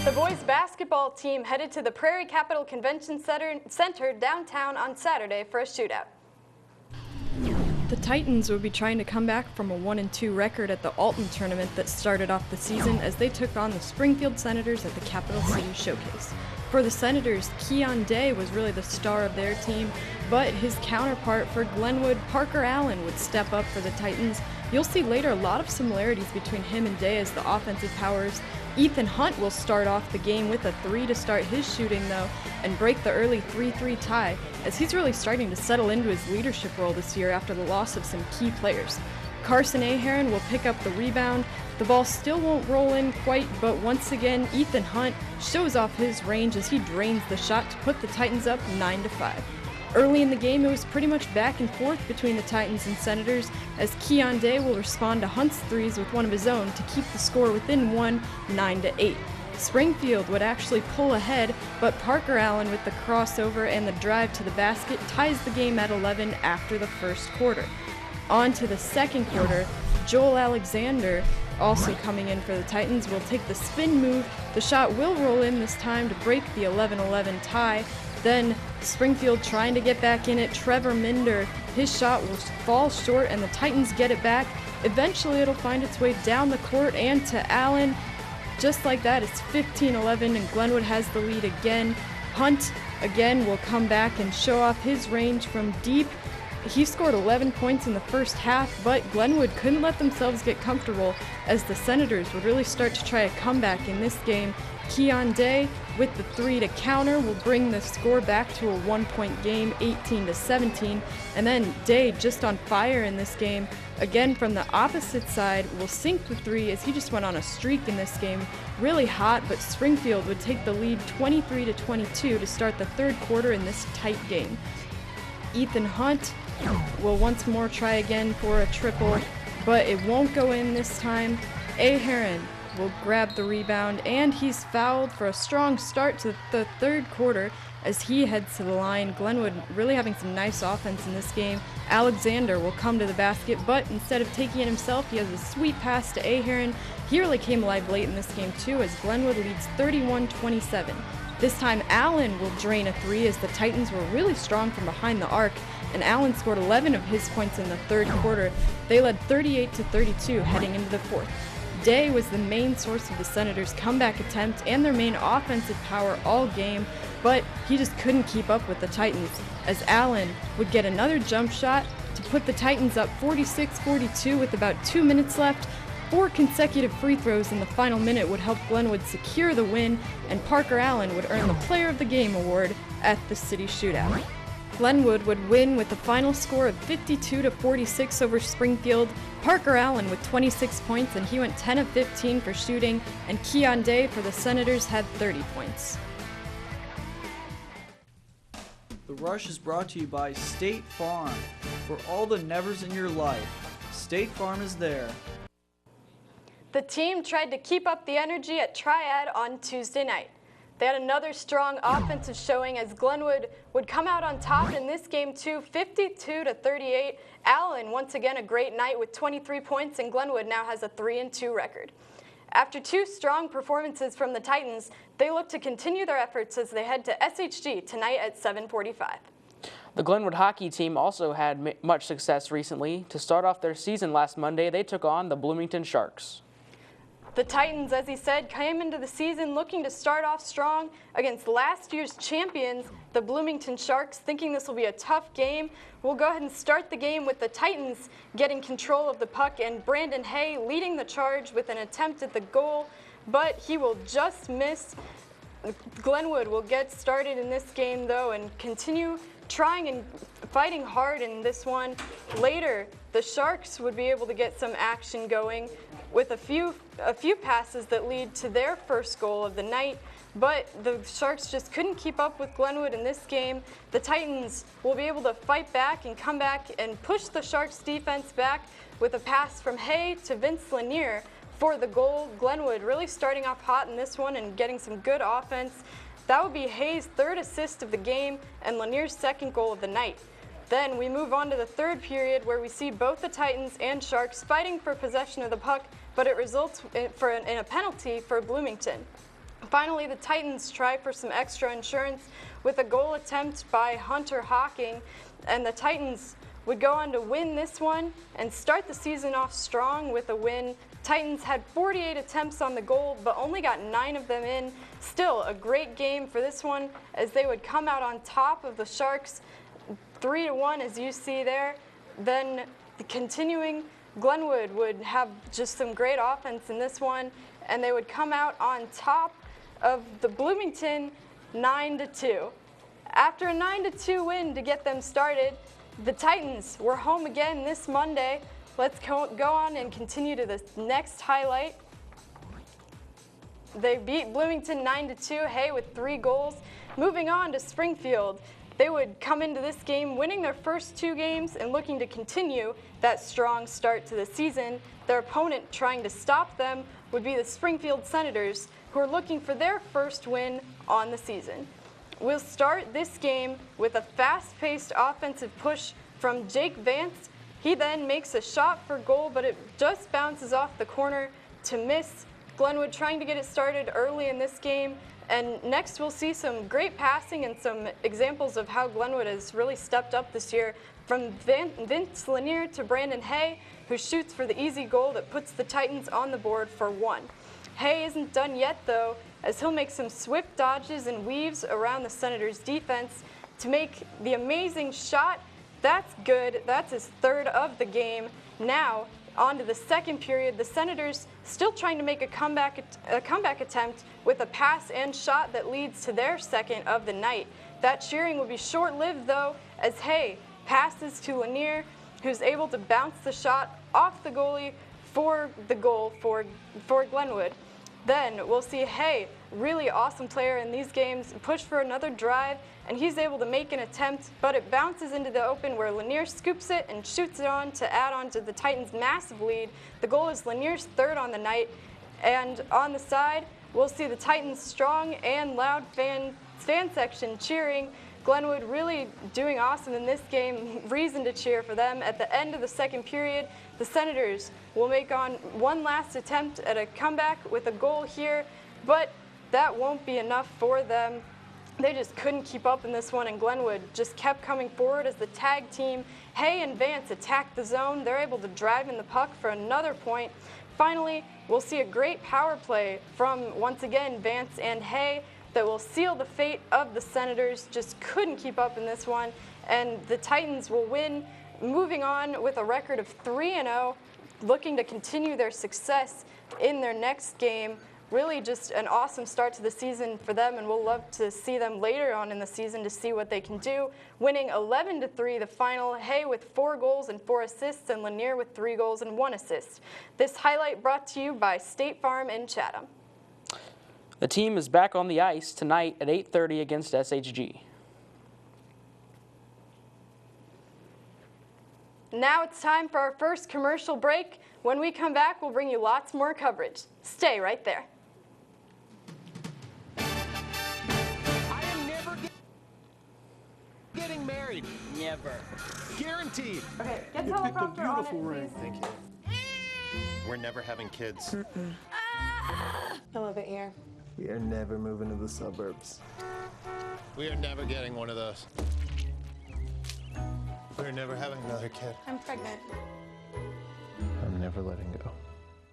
The boys basketball team headed to the Prairie Capital Convention Center downtown on Saturday for a shootout. The Titans would be trying to come back from a 1-2 record at the Alton tournament that started off the season as they took on the Springfield Senators at the Capital City Showcase. For the Senators, Keon Day was really the star of their team, but his counterpart for Glenwood, Parker Allen, would step up for the Titans. You'll see later a lot of similarities between him and Day as the offensive powers. Ethan Hunt will start off the game with a 3 to start his shooting though, and break the early 3-3 tie, as he's really starting to settle into his leadership role this year after the loss of some key players. Carson Aheron will pick up the rebound. The ball still won't roll in quite, but once again, Ethan Hunt shows off his range as he drains the shot to put the Titans up 9-5. Early in the game, it was pretty much back and forth between the Titans and Senators, as Keon Day will respond to Hunt's threes with one of his own to keep the score within one, 9-8. Springfield would actually pull ahead, but Parker Allen with the crossover and the drive to the basket ties the game at 11 after the first quarter. On to the second quarter, Joel Alexander, also coming in for the Titans, will take the spin move. The shot will roll in this time to break the 11-11 tie. Then Springfield trying to get back in it. Trevor Minder, his shot will fall short and the Titans get it back. Eventually it'll find its way down the court and to Allen. Just like that, it's 15-11 and Glenwood has the lead again. Hunt again will come back and show off his range from deep. He scored 11 points in the first half, but Glenwood couldn't let themselves get comfortable as the Senators would really start to try a comeback in this game. Keon Day with the 3 to counter will bring the score back to a 1-point game, 18-17, and then Day just on fire in this game. Again from the opposite side will sink the 3 as he just went on a streak in this game. Really hot, but Springfield would take the lead 23-22 to start the third quarter in this tight game. Ethan Hunt will once more try again for a triple, but it won't go in this time. Aheron will grab the rebound, and he's fouled for a strong start to the third quarter as he heads to the line. Glenwood really having some nice offense in this game. Alexander will come to the basket, but instead of taking it himself, he has a sweet pass to Aheron. He really came alive late in this game too as Glenwood leads 31-27. This time Allen will drain a 3 as the Titans were really strong from behind the arc, and Allen scored 11 of his points in the third quarter. They led 38-32 heading into the fourth. Day was the main source of the Senators' comeback attempt and their main offensive power all game, but he just couldn't keep up with the Titans as Allen would get another jump shot to put the Titans up 46-42 with about 2 minutes left. 4 consecutive free throws in the final minute would help Glenwood secure the win, and Parker Allen would earn the Player of the Game award at the City Shootout. Glenwood would win with the final score of 52-46 over Springfield. Parker Allen with 26 points, and he went 10 of 15 for shooting, and Keon Day for the Senators had 30 points. The Rush is brought to you by State Farm. For all the nevers in your life, State Farm is there. The team tried to keep up the energy at Triad on Tuesday night. They had another strong offensive showing as Glenwood would come out on top in this game too, 52-38. Allen, once again, a great night with 23 points, and Glenwood now has a 3-2 record. After 2 strong performances from the Titans, they look to continue their efforts as they head to SHG tonight at 7:45. The Glenwood hockey team also had much success recently. To start off their season last Monday, they took on the Bloomington Sharks. The Titans, as he said, came into the season looking to start off strong against last year's champions, the Bloomington Sharks, thinking this will be a tough game. We'll go ahead and start the game with the Titans getting control of the puck and Brandon Hay leading the charge with an attempt at the goal, but he will just miss. Glenwood will get started in this game, though, and continue trying and fighting hard in this one. Later, the Sharks would be able to get some action going with a few passes that lead to their first goal of the night, but the Sharks just couldn't keep up with Glenwood in this game. The Titans will be able to fight back and come back and push the Sharks defense back with a pass from Hay to Vince Lanier for the goal. Glenwood really starting off hot in this one and getting some good offense. That would be Hay's 3rd assist of the game and Lanier's 2nd goal of the night. Then we move on to the third period where we see both the Titans and Sharks fighting for possession of the puck, but it results in a penalty for Bloomington. Finally, the Titans try for some extra insurance with a goal attempt by Hunter Hocking, and the Titans would go on to win this one and start the season off strong with a win. Titans had 48 attempts on the goal, but only got 9 of them in. Still a great game for this one, as they would come out on top of the Sharks 3-1, as you see there. Then continuing, Glenwood would have just some great offense in this one, and they would come out on top of the Bloomington 9-2. After a 9-2 win to get them started, the Titans were home again this Monday. Let's go on and continue to the next highlight. They beat Bloomington 9-2, Hay with 3 goals. Moving on to Springfield, they would come into this game winning their first 2 games and looking to continue that strong start to the season. Their opponent trying to stop them would be the Springfield Senators, who are looking for their first win on the season. We'll start this game with a fast-paced offensive push from Jake Vance. He then makes a shot for goal, but it just bounces off the corner to miss. Glenwood trying to get it started early in this game. And next we'll see some great passing and some examples of how Glenwood has really stepped up this year, from Vince Lanier to Brandon Hay, who shoots for the easy goal that puts the Titans on the board for 1. Hay isn't done yet though, as he'll make some swift dodges and weaves around the Senators' defense to make the amazing shot. That's good. That's his 3rd of the game. Now, on to the second period. The Senators still trying to make a comeback attempt with a pass and shot that leads to their 2nd of the night. That cheering will be short-lived though, as Hay passes to Lanier, who's able to bounce the shot off the goalie for the goal for Glenwood. Then we'll see Hay, really awesome player in these games, push for another drive, and he's able to make an attempt, but it bounces into the open where Lanier scoops it and shoots it on to add on to the Titans' massive lead. The goal is Lanier's 3rd on the night, and on the side, we'll see the Titans' strong and loud fan section cheering. Glenwood really doing awesome in this game, reason to cheer for them. At the end of the second period, the Senators will make on one last attempt at a comeback with a goal here, but that won't be enough for them. They just couldn't keep up in this one, and Glenwood just kept coming forward as the tag team, Hay and Vance, attacked the zone. They're able to drive in the puck for another point. Finally, we'll see a great power play from, once again, Vance and Hay that will seal the fate of the Senators. Just couldn't keep up in this one, and the Titans will win, moving on with a record of 3-0, looking to continue their success in their next game. Really just an awesome start to the season for them, and we'll love to see them later on in the season to see what they can do. Winning 11-3 the final, Hay with 4 goals and 4 assists, and Lanier with 3 goals and 1 assist. This highlight brought to you by State Farm in Chatham. The team is back on the ice tonight at 8:30 against SHG. Now it's time for our first commercial break. When we come back, we'll bring you lots more coverage. Stay right there. I am never getting married. Never. Guaranteed. Okay, get teleprompter on it, please. Thank you. We're never having kids. I love it here. We are never moving to the suburbs. We are never getting one of those. We're never having another kid. I'm pregnant. I'm never letting go.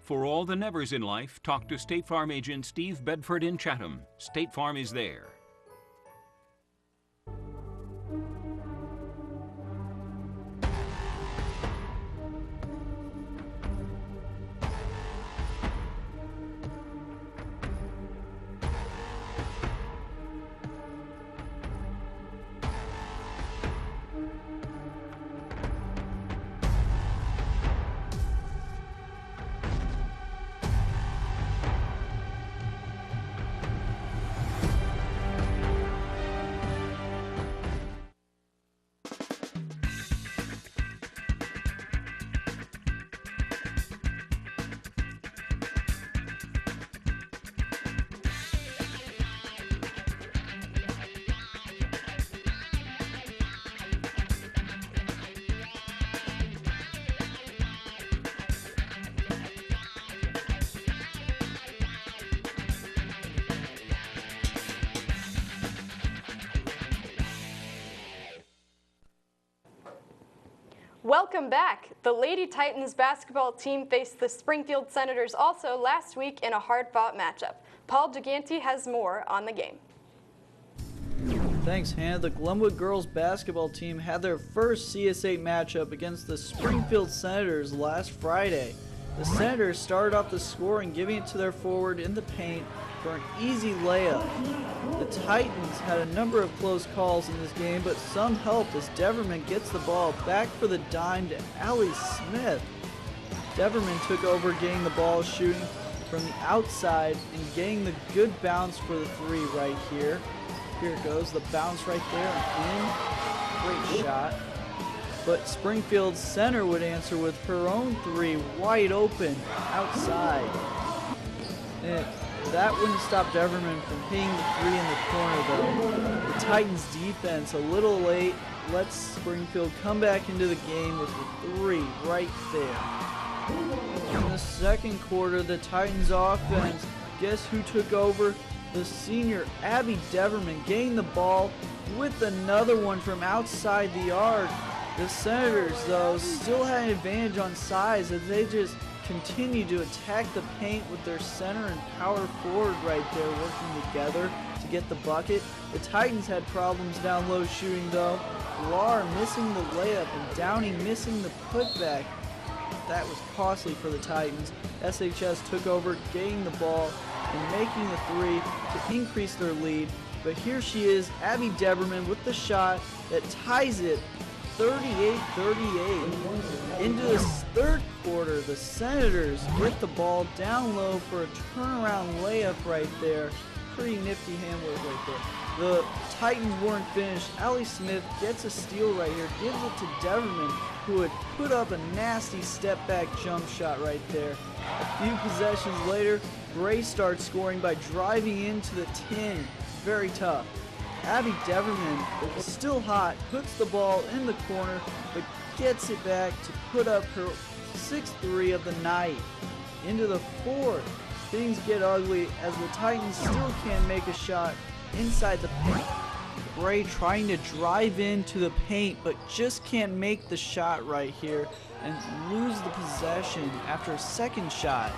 For all the nevers in life, talk to State Farm agent Steve Bedford in Chatham. State Farm is there. Welcome back. The Lady Titans basketball team faced the Springfield Senators also last week in a hard-fought matchup. Paul Gigante has more on the game. Thanks, Hannah. The Glenwood girls basketball team had their first CS8 matchup against the Springfield Senators last Friday. The Senators started off the scoring, giving it to their forward in the paint for an easy layup. The Titans had a number of close calls in this game, but some helped as Deverman gets the ball back for the dime to Allie Smith. Deverman took over, getting the ball, shooting from the outside and getting the good bounce for the three right here. Here it goes, the bounce right there and in. Great shot. But Springfield's center would answer with her own three wide open outside. And that wouldn't stop Deverman from hitting the three in the corner though. The Titans defense a little late lets Springfield come back into the game with the three right there. In the second quarter, the Titans offense, guess who took over? The senior Abby Deverman getting the ball with another one from outside the arc. The Senators, though, still had an advantage on size as they just continued to attack the paint with their center and power forward right there working together to get the bucket. The Titans had problems down low shooting, though. Lar missing the layup and Downing missing the putback. That was costly for the Titans. SHS took over, getting the ball and making the three to increase their lead. But here she is, Abby Deverman with the shot that ties it 38-38. Into the third quarter, the Senators get the ball down low for a turnaround layup right there. Pretty nifty handwork right there. The Titans weren't finished. Allie Smith gets a steal right here, gives it to Deverman, who had put up a nasty step-back jump shot right there. A few possessions later, Bray starts scoring by driving into the 10. Very tough. Abby Deverman, still hot, puts the ball in the corner, but gets it back to put up her 6th three of the night. Into the fourth, things get ugly as the Titans still can't make a shot inside the paint. Bray trying to drive into the paint, but just can't make the shot right here and lose the possession after a second shot.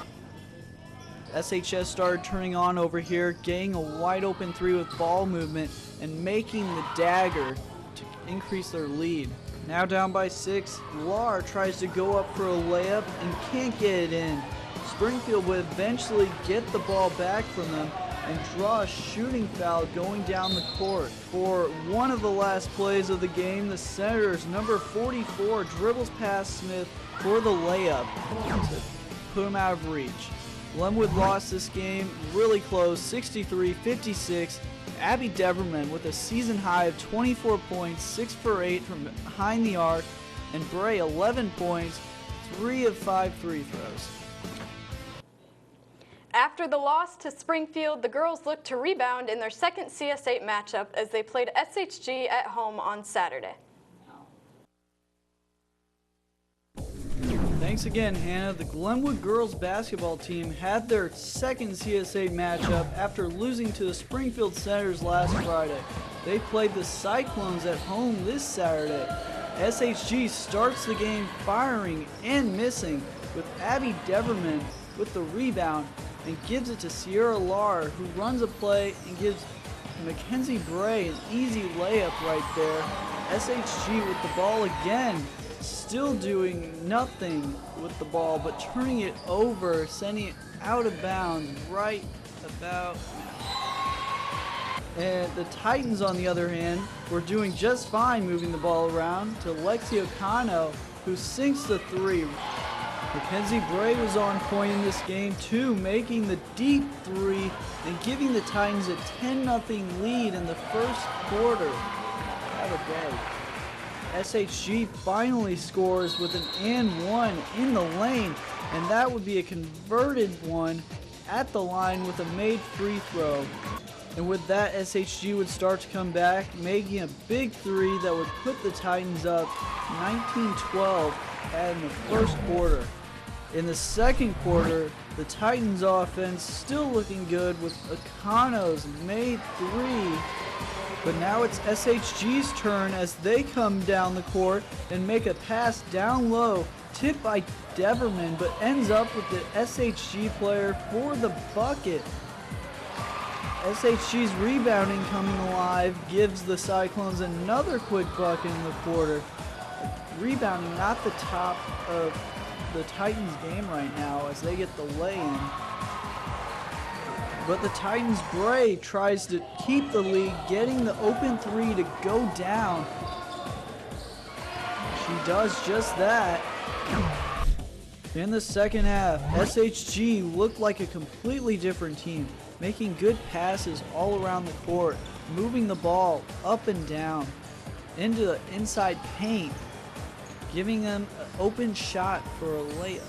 SHS started turning on over here, getting a wide open three with ball movement and making the dagger to increase their lead. Now down by 6, Lar tries to go up for a layup and can't get it in. Springfield would eventually get the ball back from them and draw a shooting foul going down the court. For one of the last plays of the game, the Senators, number 44, dribbles past Smith for the layup to put him out of reach. Glenwood lost this game really close, 63-56. Abby Deverman with a season high of 24 points, 6 for 8 from behind the arc, and Bray 11 points, 3 of 5 free throws. After the loss to Springfield, the girls looked to rebound in their second CS8 matchup as they played SHG at home on Saturday. Thanks again, Hannah. The Glenwood girls basketball team had their second CS8 matchup after losing to the Springfield Senators last Friday. They played the Cyclones at home this Saturday. SHG starts the game firing and missing with Abby Deverman with the rebound and gives it to Sierra Lar, who runs a play and gives Mackenzie Bray an easy layup right there. SHG with the ball again, still doing nothing with the ball, but turning it over, sending it out of bounds right about now. And the Titans, on the other hand, were doing just fine moving the ball around to Lexi O'Connell, who sinks the three. Mackenzie Bray was on point in this game too, making the deep three and giving the Titans a 10-0 lead in the first quarter. Have a day. SHG finally scores with an and one in the lane, and that would be a converted one at the line with a made free throw. And with that, SHG would start to come back, making a big three that would put the Titans up 19-12 in the first quarter. In the second quarter, the Titans offense still looking good with Akano's made three But now it's SHG's turn as they come down the court and make a pass down low, tipped by Deverman, but ends up with the SHG player for the bucket. SHG's rebounding coming alive gives the Cyclones another quick bucket in the quarter. Rebounding not the top of the Titans game right now as they get the lay-in. But the Titans' Bray tries to keep the lead, getting the open three to go down. She does just that. In the second half, SHG looked like a completely different team, making good passes all around the court, moving the ball up and down into the inside paint, giving them an open shot for a layup.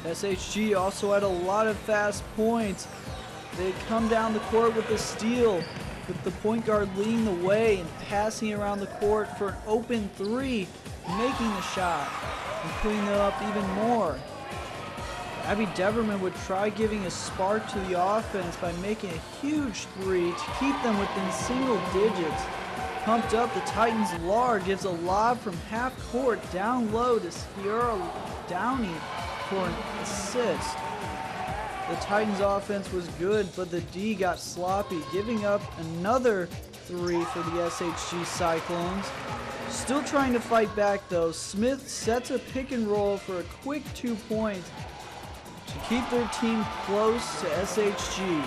SHG also had a lot of fast points. They come down the court with a steal, with the point guard leading the way and passing around the court for an open three, making the shot and putting them up even more. Abby Deverman would try giving a spark to the offense by making a huge three to keep them within single digits. Pumped up, the Titans' Lar gives a lob from half court down low to Sierra Downey for an assist. The Titans' offense was good, but the D got sloppy, giving up another three for the SHG Cyclones. Still trying to fight back though, Smith sets a pick and roll for a quick 2 points to keep their team close to SHG.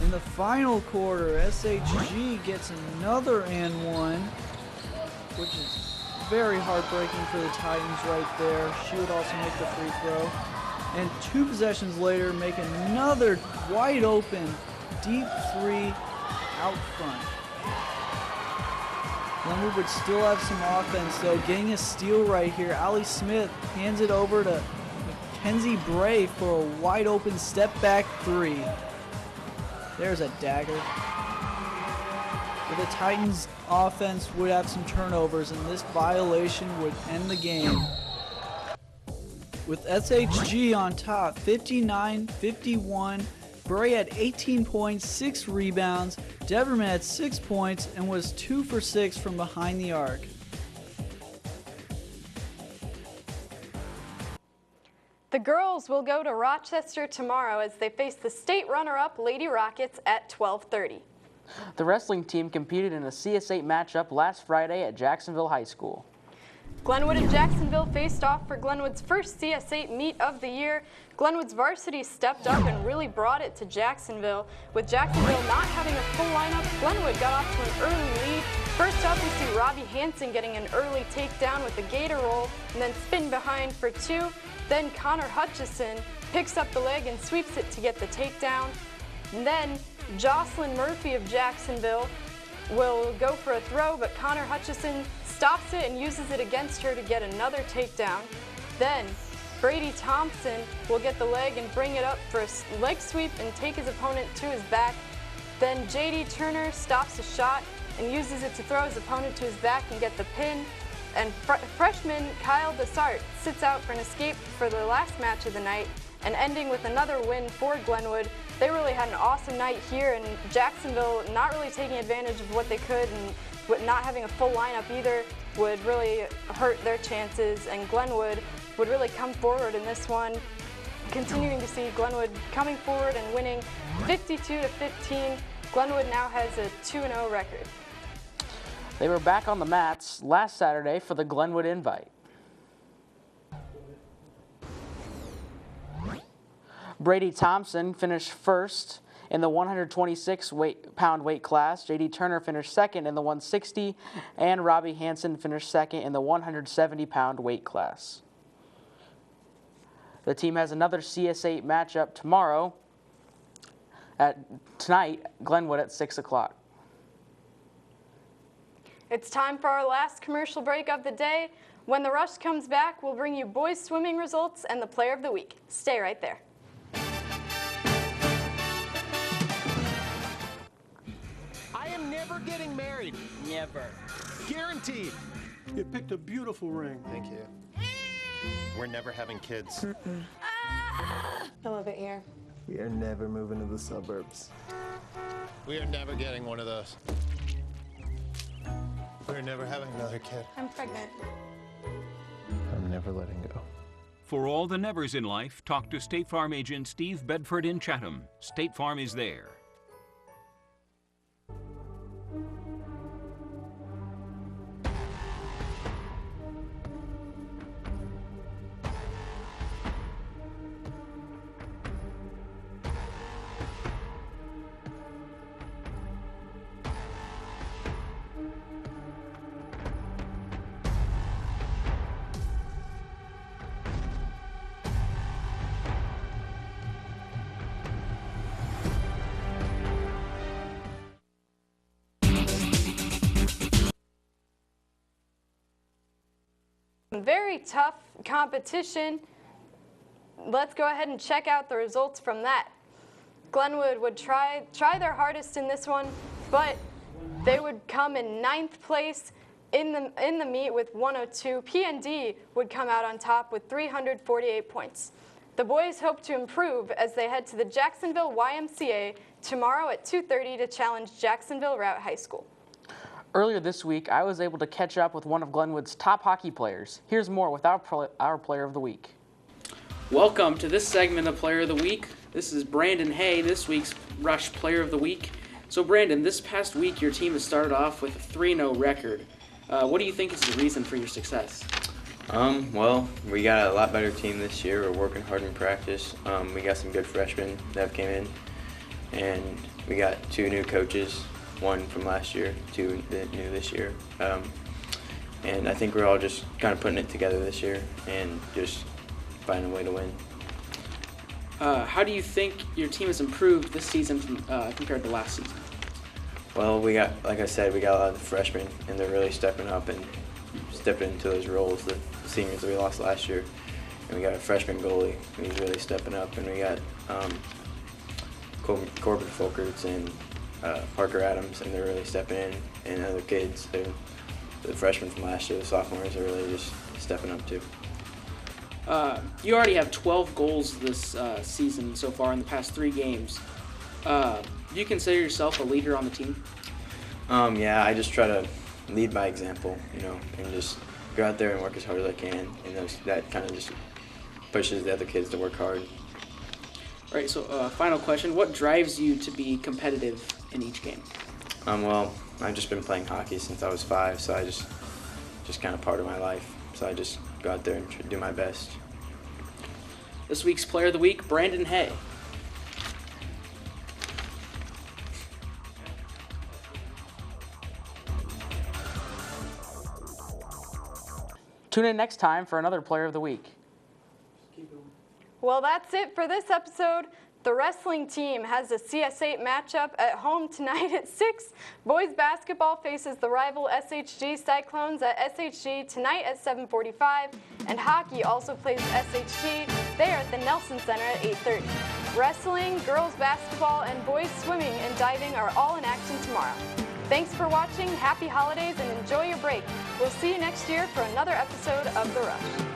In the final quarter, SHG gets another and one, which is very heartbreaking for the Titans right there. She would also make the free throw. And 2 possessions later, make another wide open deep three out front. Glenwood would still have some offense though, getting a steal right here. Allie Smith hands it over to Mackenzie Bray for a wide open step back three. There's a dagger. But the Titans offense would have some turnovers and this violation would end the game. With SHG on top, 59-51, Bray had 18 points, 6 rebounds, Deverman had 6 points and was 2 for 6 from behind the arc. The girls will go to Rochester tomorrow as they face the state runner-up Lady Rockets at 12:30. The wrestling team competed in a CS8 matchup last Friday at Jacksonville High School. Glenwood and Jacksonville faced off for Glenwood's first CS8 meet of the year. Glenwood's varsity stepped up and really brought it to Jacksonville. With Jacksonville not having a full lineup, Glenwood got off to an early lead. First up, we see Robbie Hansen getting an early takedown with a gator roll and then spin behind for 2. Then Connor Hutchison picks up the leg and sweeps it to get the takedown. And then Jocelyn Murphy of Jacksonville will go for a throw, but Connor Hutchison stops it and uses it against her to get another takedown. Then Brady Thompson will get the leg and bring it up for a leg sweep and take his opponent to his back. Then JD Turner stops a shot and uses it to throw his opponent to his back and get the pin. And freshman Kyle Desart sits out for an escape for the last match of the night and ending with another win for Glenwood. They really had an awesome night here, and Jacksonville not really taking advantage of what they could, and with not having a full lineup either would really hurt their chances, and Glenwood would really come forward in this one. Continuing to see Glenwood coming forward and winning 52-15. Glenwood now has a 2-0 record. They were back on the mats last Saturday for the Glenwood Invite. Brady Thompson finished first in the 126-pound weight class. J.D. Turner finished second in the 160, and Robbie Hansen finished second in the 170-pound weight class. The team has another CS8 matchup tomorrow, tonight, Glenwood at 6 o'clock. It's time for our last commercial break of the day. When the rush comes back, we'll bring you boys swimming results and the player of the week. Stay right there. I am never getting married. Never. Guaranteed. You picked a beautiful ring. Thank you. We're never having kids. I love it here. We are never moving to the suburbs. We are never getting one of those. We're never having another kid. I'm pregnant. I'm never letting go. For all the nevers in life, talk to State Farm agent Steve Bedford in Chatham. State Farm is there. Very tough competition. Let's go ahead and check out the results from that. Glenwood would try their hardest in this one, but they would come in 9th place in the meet with 102. PND would come out on top with 348 points. The boys hope to improve as they head to the Jacksonville YMCA tomorrow at 2:30 to challenge Jacksonville Route High School. Earlier this week, I was able to catch up with one of Glenwood's top hockey players. Here's more with our Player of the Week. Welcome to this segment of Player of the Week. This is Brandon Hay, this week's Rush Player of the Week. So Brandon, this past week your team has started off with a 3-0 record. What do you think is the reason for your success? Well, we got a lot better team this year. We're working hard in practice. We got some good freshmen that have came in, and we got 2 new coaches. 1 from last year, 2 new this year. And I think we're all just kind of putting it together this year and just finding a way to win. How do you think your team has improved this season from, compared to last season? Well, we got, like I said, we got a lot of the freshmen, and they're really stepping up and stepping into those roles, the seniors that we lost last year. And we got a freshman goalie, and he's really stepping up. And we got Corbin Folkerts and Parker Adams, and they're really stepping in, and other kids, the freshmen from last year, the sophomores, are really just stepping up too. You already have 12 goals this season so far in the past 3 games. Do you consider yourself a leader on the team? Yeah, I just try to lead by example, and just go out there and work as hard as I can, and that kind of just pushes the other kids to work hard. All right, so final question. What drives you to be competitive in each game? Well, I've just been playing hockey since I was 5, so I just kind of part of my life. So I just go out there and do my best. This week's Player of the Week, Brandon Hay. Tune in next time for another Player of the Week. Well, that's it for this episode. The wrestling team has a CS8 matchup at home tonight at 6. Boys basketball faces the rival SHG Cyclones at SHG tonight at 7:45. And hockey also plays SHG. They are at the Nelson Center at 8:30. Wrestling, girls basketball, and boys swimming and diving are all in action tomorrow. Thanks for watching, happy holidays, and enjoy your break. We'll see you next year for another episode of The Rush.